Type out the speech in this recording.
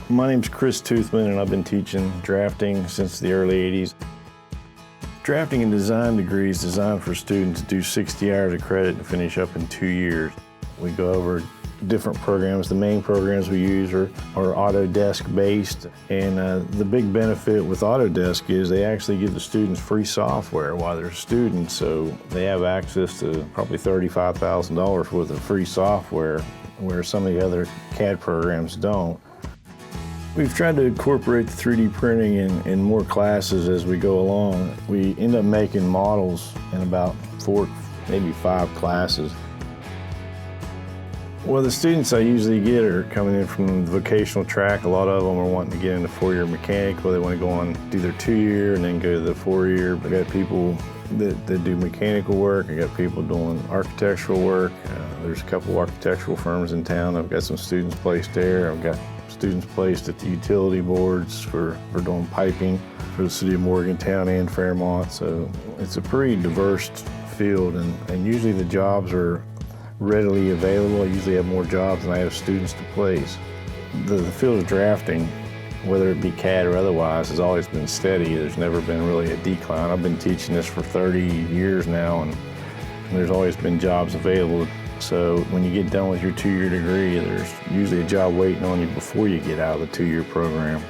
My name's Chris Toothman, and I've been teaching drafting since the early 80s. Drafting and design degree is designed for students to do 60 hours of credit and finish up in 2 years. We go over different programs. The main programs we use are Autodesk based, and the big benefit with Autodesk is they actually give the students free software while they're students, so they have access to probably $35,000 worth of free software, where some of the other CAD programs don't. We've tried to incorporate the 3D printing in more classes as we go along. We end up making models in about 4, maybe 5 classes. Well, the students I usually get are coming in from the vocational track. A lot of them are wanting to get into 4-year mechanical. They want to go on, do their 2-year and then go to the 4-year. I got people that do mechanical work. I got people doing architectural work. There's a couple architectural firms in town. I've got some students placed there. I've got students placed at the utility boards for doing piping for the city of Morgantown and Fairmont. So it's a pretty diverse field, and usually the jobs are readily available. I usually have more jobs than I have students to place. The field of drafting, whether it be CAD or otherwise, has always been steady. There's never been really a decline. I've been teaching this for 30 years now, and there's always been jobs available. So when you get done with your 2-year degree, there's usually a job waiting on you before you get out of the 2-year program.